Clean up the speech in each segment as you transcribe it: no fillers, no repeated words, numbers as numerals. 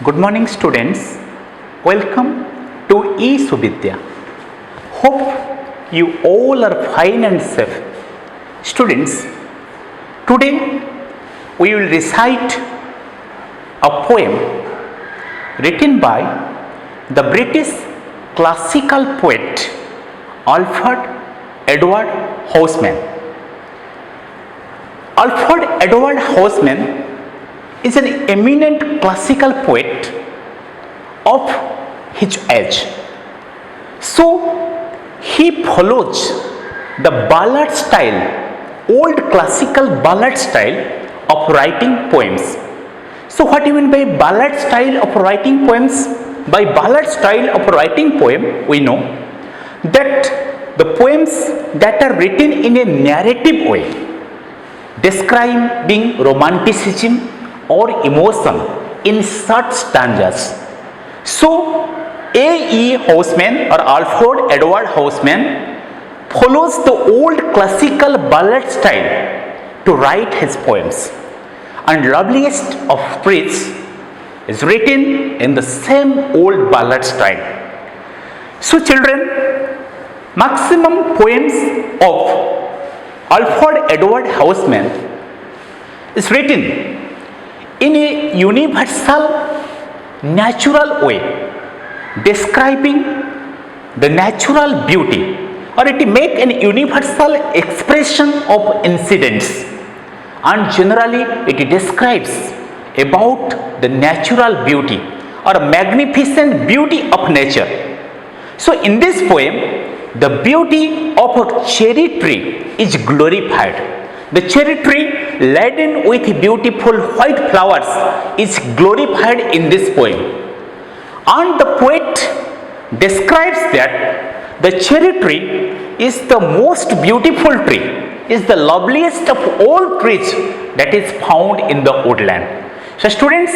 Good morning, students. Welcome to eSuvidya. Hope you all are fine and safe. Students, today we will recite a poem written by the British classical poet Alfred Edward Houseman. Alfred Edward Houseman is an eminent classical poet of his age. So, he follows the ballad style, old classical ballad style of writing poems. So, what do you mean by ballad style of writing poems? By ballad style of writing poem, we know that the poems that are written in a narrative way, describing romanticism or emotion in short stanzas. So, A.E. Houseman or Alfred Edward Houseman follows the old classical ballad style to write his poems, and Loveliest of Praise is written in the same old ballad style. So, children, maximum poems of Alfred Edward Houseman is written in a universal, natural way, describing the natural beauty, or it make an universal expression of incidents, and generally it describes about the natural beauty or magnificent beauty of nature. So in this poem, the beauty of a cherry tree is glorified. The cherry tree laden with beautiful white flowers is glorified in this poem. And the poet describes that the cherry tree is the most beautiful tree, is the loveliest of all trees that is found in the woodland. So students,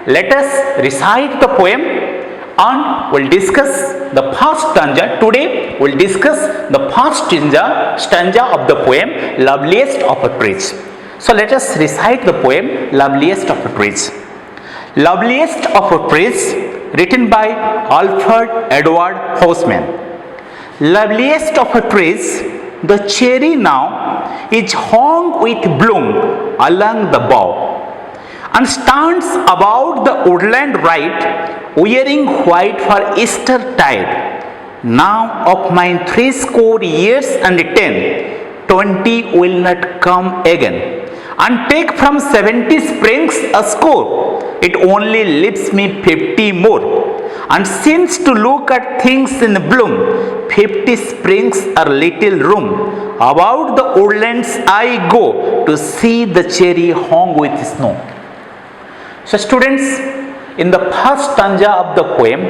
let us recite the poem and we'll discuss the first stanza. Today we'll discuss the first stanza of the poem Loveliest of a Trees. So let us recite the poem Loveliest of a Trees. Loveliest of a Trees, written by Alfred Edward Houseman. Loveliest of a trees, the cherry now is hung with bloom along the bough, and stands about the woodland right, wearing white for Easter tide. Now of mine 80 years and 20 will not come again, and take from 70 springs a score, it only leaves me 50 more. And since to look at things in bloom, 50 springs are little room. About the woodlands I go to see the cherry hung with snow. So students, in the first stanza of the poem,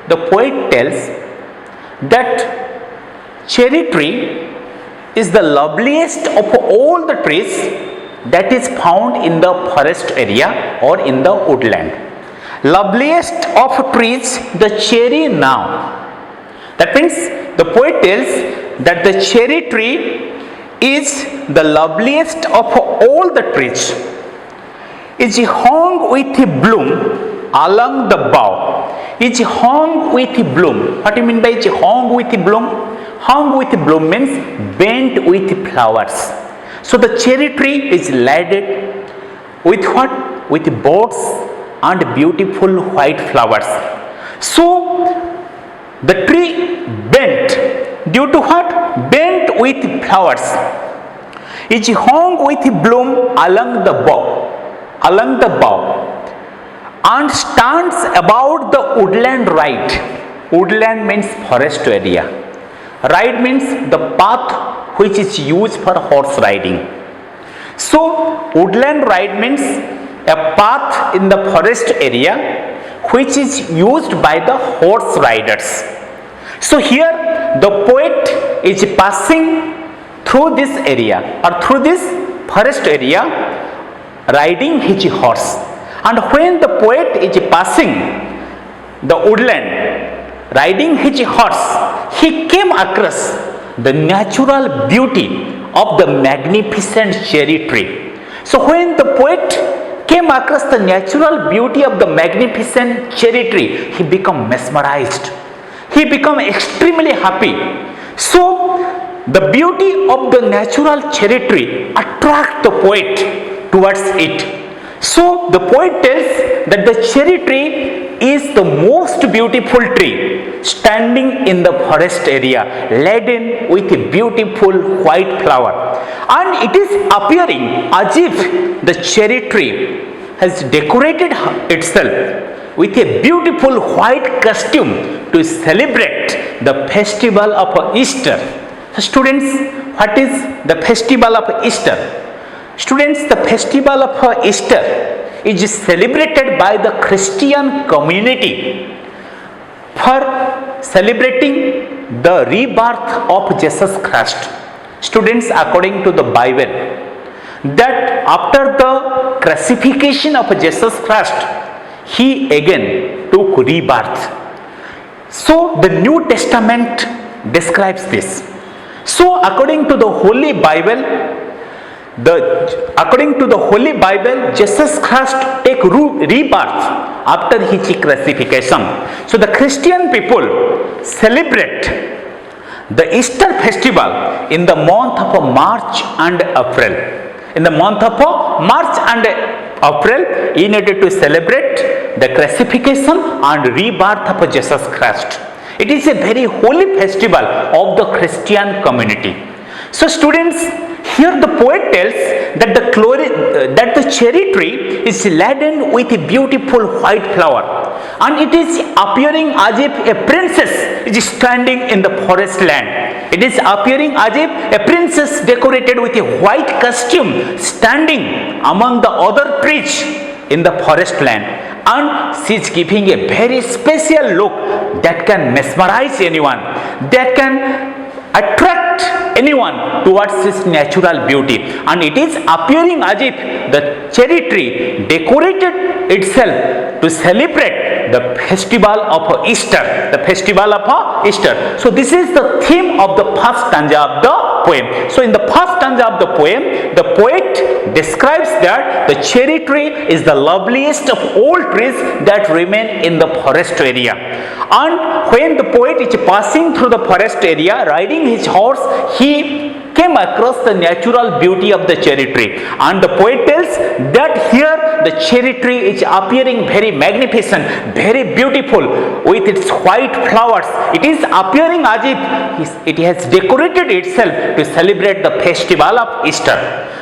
the poet tells that cherry tree is the loveliest of all the trees that is found in the forest area or in the woodland. Loveliest of trees, the cherry now. That means the poet tells that the cherry tree is the loveliest of all the trees, is hung with bloom along the bough. Is hung with bloom. What do you mean by hung with bloom? Hung with bloom means bent with flowers. So the cherry tree is laden with what? With buds and beautiful white flowers. So the tree bent due to what? Bent with flowers. Is hung with bloom along the bough, and stands about the woodland right. Woodland means forest area. Right means the path which is used for horse riding. So woodland right means a path in the forest area which is used by the horse riders. So here the poet is passing through this area or through this forest area riding his horse. And when the poet is passing the woodland riding his horse, he came across the natural beauty of the magnificent cherry tree. So when the poet came across the natural beauty of the magnificent cherry tree, he became mesmerized. He became extremely happy. So, the beauty of the natural cherry tree attracts the poet towards it. So, the poet tells that the cherry tree is the most beautiful tree standing in the forest area, laden with a beautiful white flower, and it is appearing as if the cherry tree has decorated itself with a beautiful white costume to celebrate the festival of Easter. So students, what is the festival of Easter? Students, the festival of Easter is celebrated by the Christian community for celebrating the rebirth of Jesus Christ. Students, according to the Bible, that after the crucifixion of Jesus Christ, he again took rebirth. So the New Testament describes this. So according to the Holy Bible, Jesus Christ take rebirth after his crucifixion. So the Christian people celebrate the Easter festival in the month of March and April. In the month of March and April, in order to celebrate the crucifixion and rebirth of Jesus Christ. It is a very holy festival of the Christian community. So students, here the poet tells that the cherry tree is laden with a beautiful white flower, and it is appearing as if a princess is standing in the forest land. It is appearing as if a princess decorated with a white costume standing among the other trees in the forest land, and she is giving a very special look that can mesmerize anyone, that can attract anyone towards its natural beauty, and it is appearing as if the cherry tree decorated itself to celebrate the festival of Easter. The festival of Easter. So this is the theme of the first stanza of the poem. So in the first stanza of the poem, the poet describes that the cherry tree is the loveliest of all trees that remain in the forest area. And when the poet is passing through the forest area, riding his horse, he came across the natural beauty of the cherry tree. And the poet tells that here the cherry tree is appearing very magnificent, very beautiful with its white flowers. It is appearing as if it has decorated itself to celebrate the festival of Easter.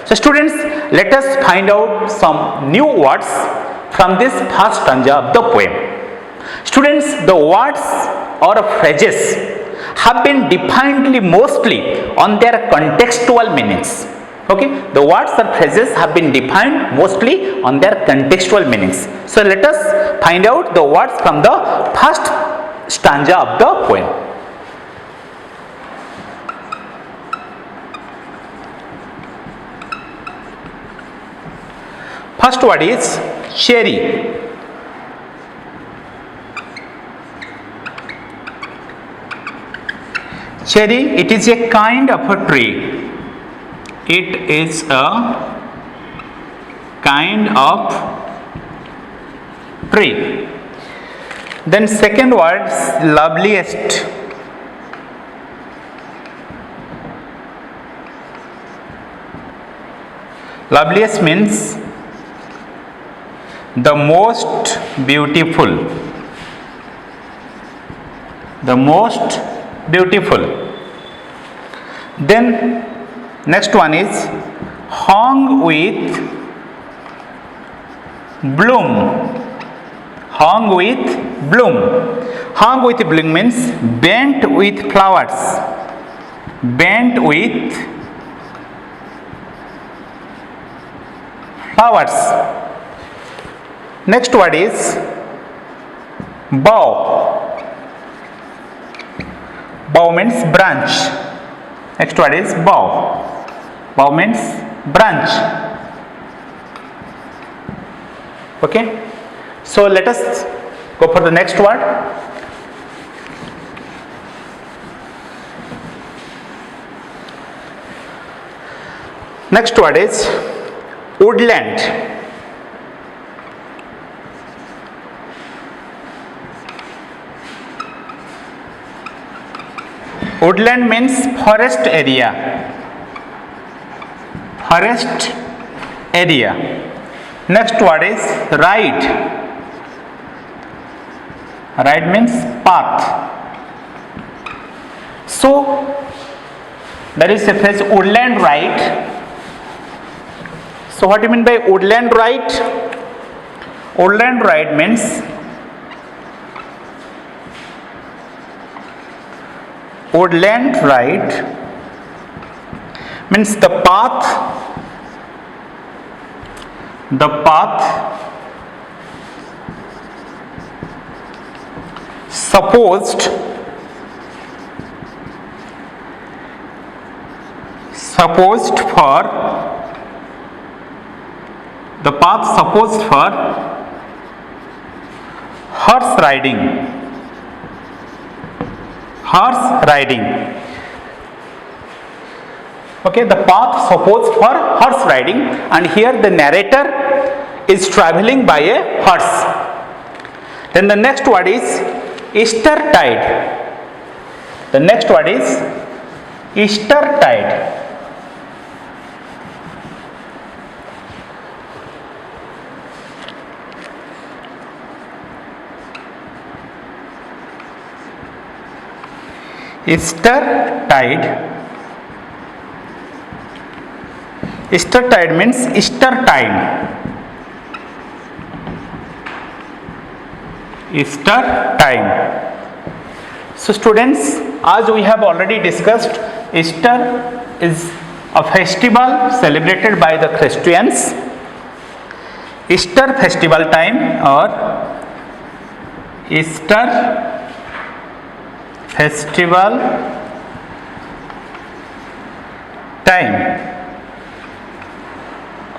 So students, let us find out some new words from this first stanza of the poem. Students, the words or phrases have been defined mostly on their contextual meanings. Okay, the words or phrases have been defined mostly on their contextual meanings. So let us find out the words from the first stanza of the poem. First word is cherry. Cherry, it is a kind of a tree. It is a kind of tree. Then second word, loveliest. Loveliest means the most beautiful. The most beautiful. Then next one is hung with bloom. Hung with bloom. Hung with bloom means bent with flowers. Bent with flowers. Next word is bough. Bough means branch. Next word is bough. Bough means branch. Okay. So let us go for the next word. Next word is woodland. Woodland means forest area. Forest area. Next word is ride. Ride means path. So there is a phrase woodland ride. So what do you mean by woodland ride? Woodland ride means woodland ride means the path supposed for horse riding. Okay, the path supposed for horse riding, and here the narrator is traveling by a horse. Then the next word is Easter tide. The next word is Easter tide. Easter tide. Easter tide means Easter time. Easter time. So students, as we have already discussed, Easter is a festival celebrated by the Christians. Easter festival time or Easter festival time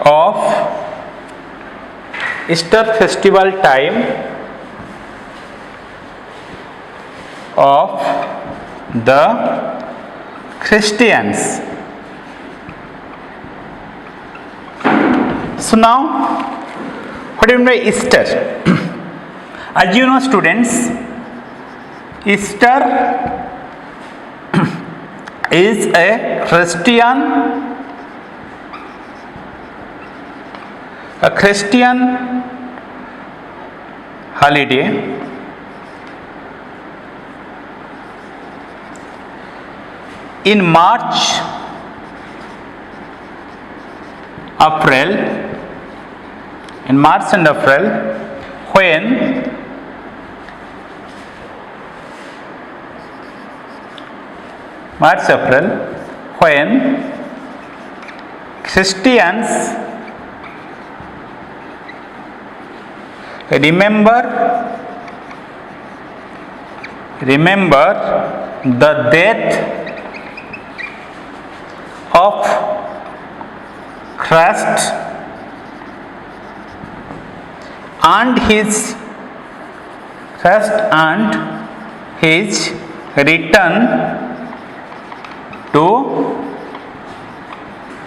of Easter festival time of the Christians. So now, what do you mean by Easter? As you know, students, Easter is a Christian holiday in March, and April, when Christians remember the death of Christ and his return to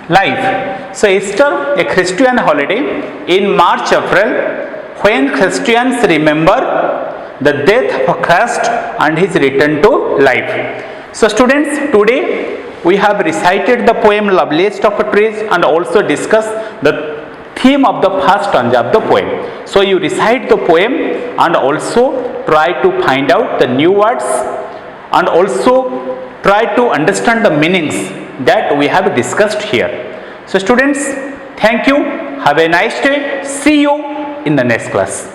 life. So Easter, a Christian holiday in March, April, when Christians remember the death of Christ and his return to life. So students, today we have recited the poem Loveliest of Trees and also discussed the theme of the first stanza of the poem. So you recite the poem and also try to find out the new words and also try to understand the meanings that we have discussed here. So students, thank you. Have a nice day. See you in the next class.